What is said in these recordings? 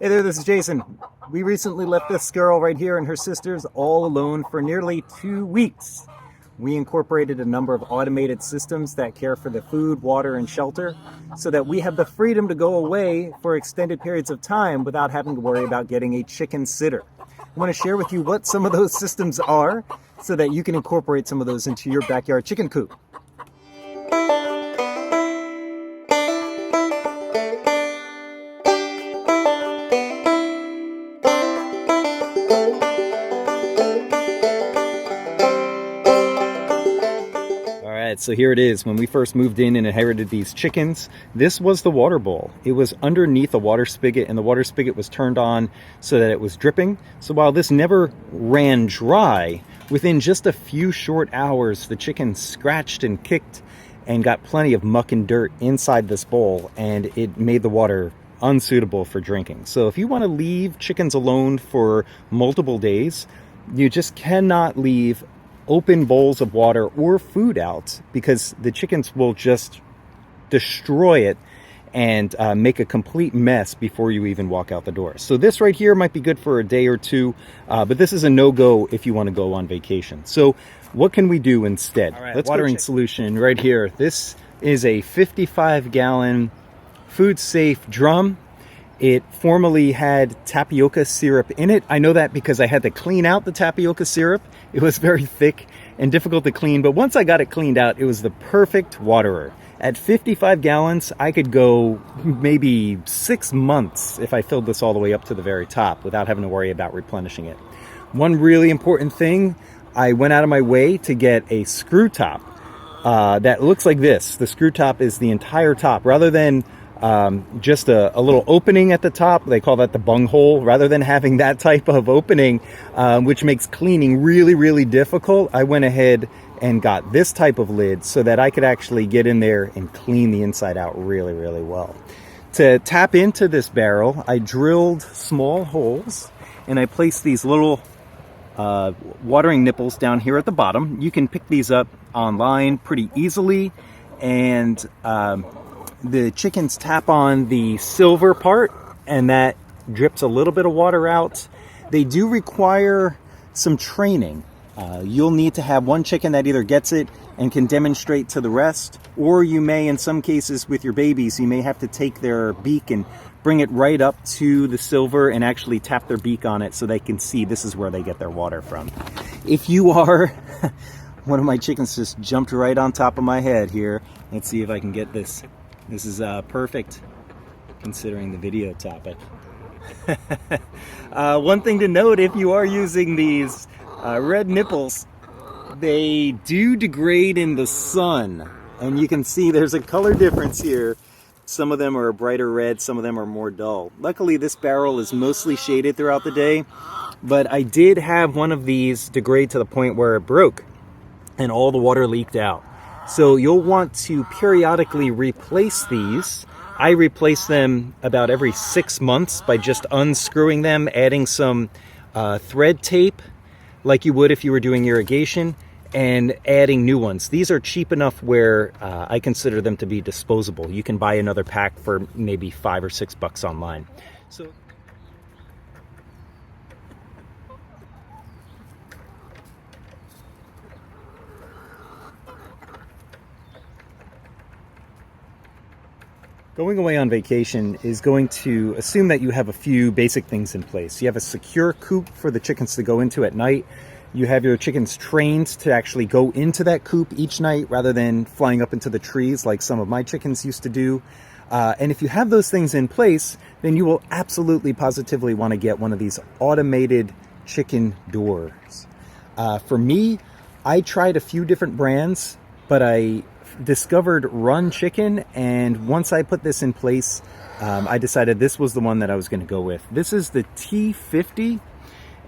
Hey there, this is Jason. We recently left this girl right here and her sisters all alone for nearly 2 weeks. We incorporated a number of automated systems that care for the food, water, and shelter so that we have the freedom to go away for extended periods of time without having to worry about getting a chicken sitter. I want to share with you what some of those systems are so that you can incorporate some of those into your backyard chicken coop. So here it is. When we first moved in and inherited these chickens, this was the water bowl. It was underneath a water spigot, and the water spigot was turned on so that it was dripping. So while this never ran dry, within just a few short hours, the chickens scratched and kicked and got plenty of muck and dirt inside this bowl, and it made the water unsuitable for drinking. So if you want to leave chickens alone for multiple days, you just cannot leave open bowls of water or food out, because the chickens will just destroy it and make a complete mess before you even walk out the door. So this right here might be good for a day or two, but this is a no-go if you want to go on vacation. So what can we do instead? All right, let's watering solution right here. This is a 55-gallon food-safe drum. It formerly had tapioca syrup in it. I know that because I had to clean out the tapioca syrup. It was very thick and difficult to clean, but once I got it cleaned out, it was the perfect waterer. At 55 gallons, I could go maybe 6 months if I filled this all the way up to the very top without having to worry about replenishing it. One really important thing, I went out of my way to get a screw top that looks like this. The screw top is the entire top, rather than just a little opening at the top. They call that the bung hole. Rather than having that type of opening, which makes cleaning really, really difficult, I went ahead and got this type of lid so that I could actually get in there and clean the inside out really, really well. To tap into this barrel, I drilled small holes and I placed these little watering nipples down here at the bottom. You can pick these up online pretty easily, and the chickens tap on the silver part and that drips a little bit of water out. They do require some training. You'll need to have one chicken that either gets it and can demonstrate to the rest, or you may, in some cases with your babies, you may have to take their beak and bring it right up to the silver and actually tap their beak on it so they can see this is where they get their water from. If you are, one of my chickens just jumped right on top of my head here. Let's see if I can get this. This is perfect considering the video topic. One thing to note, if you are using these red nipples, they do degrade in the sun. And you can see there's a color difference here. Some of them are a brighter red, some of them are more dull. Luckily, this barrel is mostly shaded throughout the day, but I did have one of these degrade to the point where it broke and all the water leaked out. So you'll want to periodically replace these. I replace them about every 6 months by just unscrewing them, adding some thread tape like you would if you were doing irrigation, and adding new ones. These are cheap enough where I consider them to be disposable. You can buy another pack for maybe $5 or $6 online. So going away on vacation is going to assume that you have a few basic things in place. You have a secure coop for the chickens to go into at night. You have your chickens trained to actually go into that coop each night rather than flying up into the trees like some of my chickens used to do. And if you have those things in place, then you will absolutely positively want to get one of these automated chicken doors. For me, I tried a few different brands, but I discovered Run Chicken, and once I put this in place, I decided this was the one that I was going to go with. This is the T50,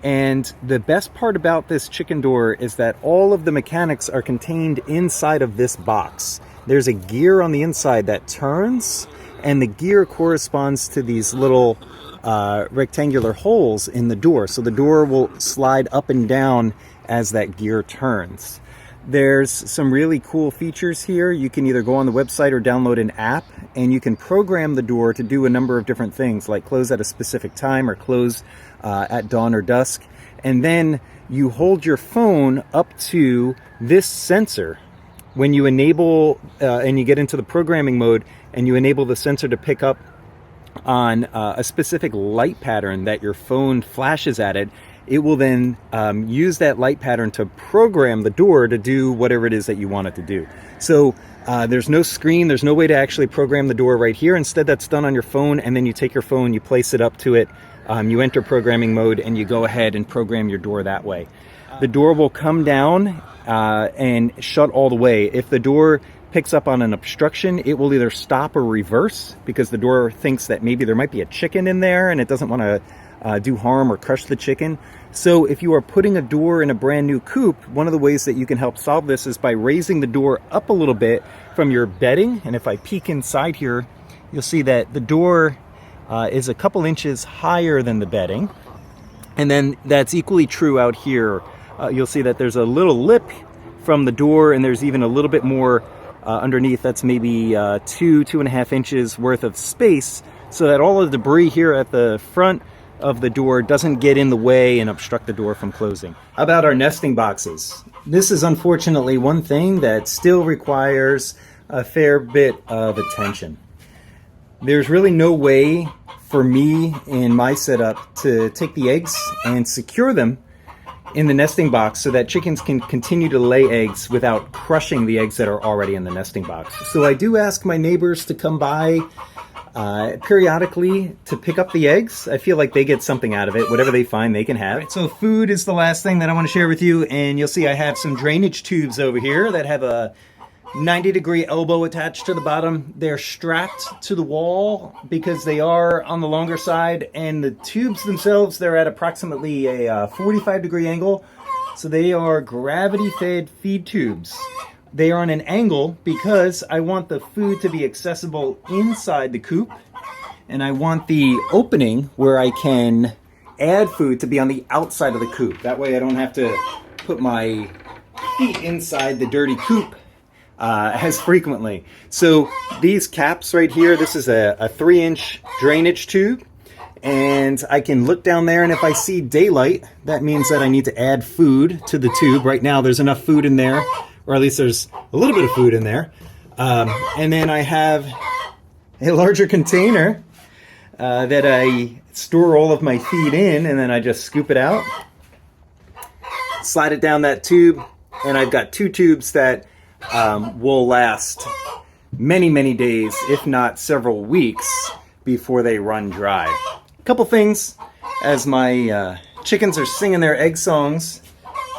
and the best part about this chicken door is that all of the mechanics are contained inside of this box. There's a gear on the inside that turns, and the gear corresponds to these little rectangular holes in the door, so the door will slide up and down as that gear turns. There's some really cool features here. You can either go on the website or download an app, and you can program the door to do a number of different things, like close at a specific time or close at dawn or dusk. And then you hold your phone up to this sensor. When you enable and you get into the programming mode and you enable the sensor to pick up on a specific light pattern that your phone flashes at it, it will then use that light pattern to program the door to do whatever it is that you want it to do. So there's no screen, there's no way to actually program the door right here. Instead, that's done on your phone, and then you take your phone, you place it up to it, you enter programming mode, and you go ahead and program your door that way. The door will come down and shut all the way. If the door picks up on an obstruction, it will either stop or reverse, because the door thinks that maybe there might be a chicken in there and it doesn't want to do harm or crush the chicken. So if you are putting a door in a brand new coop, one of the ways that you can help solve this is by raising the door up a little bit from your bedding. And if I peek inside here, you'll see that the door is a couple inches higher than the bedding. And then that's equally true out here. You'll see that there's a little lip from the door, and there's even a little bit more underneath. That's maybe 2.5 inches worth of space, so that all of the debris here at the front of the door doesn't get in the way and obstruct the door from closing. How about our nesting boxes? This is unfortunately one thing that still requires a fair bit of attention. There's really no way for me in my setup to take the eggs and secure them in the nesting box so that chickens can continue to lay eggs without crushing the eggs that are already in the nesting box. So I do ask my neighbors to come by periodically to pick up the eggs. I feel like they get something out of it. Whatever they find, they can have. Right, so food is the last thing that I want to share with you, and you'll see I have some drainage tubes over here that have a 90-degree elbow attached to the bottom. They're strapped to the wall because they are on the longer side, and the tubes themselves, they're at approximately a 45-degree angle. So they are gravity-fed feed tubes. They are on an angle because I want the food to be accessible inside the coop, and I want the opening where I can add food to be on the outside of the coop. That way I don't have to put my feet inside the dirty coop as frequently. So these caps right here, this is a 3-inch drainage tube, and I can look down there, and if I see daylight, that means that I need to add food to the tube. Right now there's enough food in there, or at least there's a little bit of food in there. And then I have a larger container that I store all of my feed in, and then I just scoop it out, slide it down that tube, and I've got 2 tubes that will last many, many days, if not several weeks, before they run dry. A couple things, as my chickens are singing their egg songs,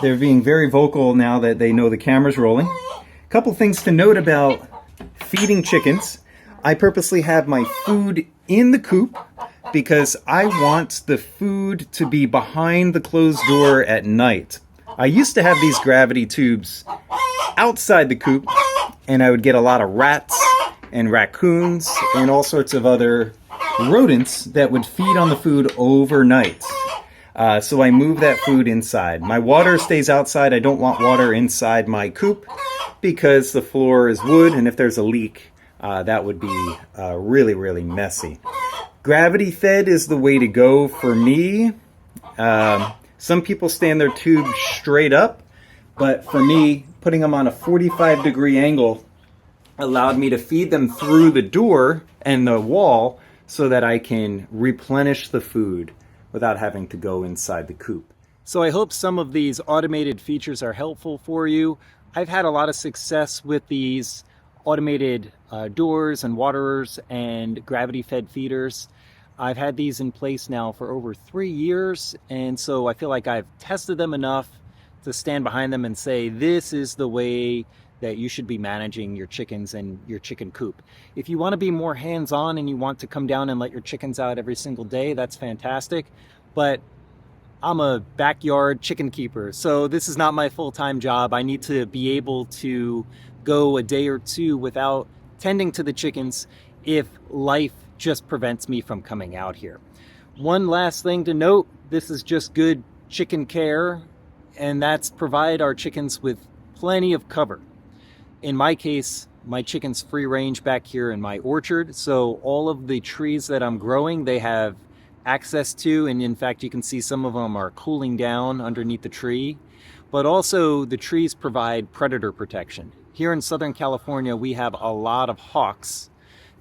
they're being very vocal now that they know the camera's rolling. A couple things to note about feeding chickens. I purposely have my food in the coop because I want the food to be behind the closed door at night. I used to have these gravity tubes outside the coop, and I would get a lot of rats and raccoons and all sorts of other rodents that would feed on the food overnight. So I move that food inside. My water stays outside. I don't want water inside my coop because the floor is wood, and if there's a leak, that would be really, really messy. Gravity fed is the way to go for me. Some people stand their tube straight up, but for me, putting them on a 45-degree angle allowed me to feed them through the door and the wall so that I can replenish the food without having to go inside the coop. So I hope some of these automated features are helpful for you. I've had a lot of success with these automated doors and waterers and gravity-fed feeders. I've had these in place now for over 3 years, and so I feel like I've tested them enough to stand behind them and say, this is the way that you should be managing your chickens and your chicken coop. If you want to be more hands-on and you want to come down and let your chickens out every single day, that's fantastic. But I'm a backyard chicken keeper, so this is not my full-time job. I need to be able to go a day or two without tending to the chickens if life just prevents me from coming out here. One last thing to note, this is just good chicken care, and that's provide our chickens with plenty of cover. In my case, my chickens free range back here in my orchard, so all of the trees that I'm growing, they have access to, and in fact you can see some of them are cooling down underneath the tree. But also the trees provide predator protection. Here in Southern California, we have a lot of hawks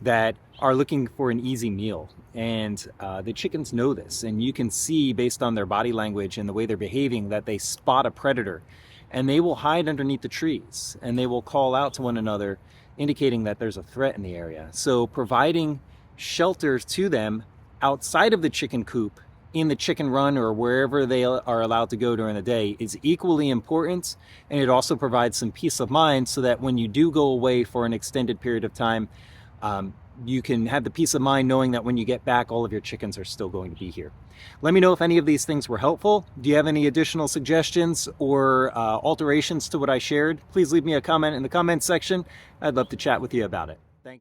that are looking for an easy meal, and the chickens know this, and you can see based on their body language and the way they're behaving that they spot a predator, and they will hide underneath the trees and they will call out to one another, indicating that there's a threat in the area. So providing shelters to them outside of the chicken coop, in the chicken run, or wherever they are allowed to go during the day is equally important. And it also provides some peace of mind so that when you do go away for an extended period of time, you can have the peace of mind knowing that when you get back, all of your chickens are still going to be here. Let me know if any of these things were helpful. Do you have any additional suggestions or alterations to what I shared? Please leave me a comment in the comments section. I'd love to chat with you about it. Thank you.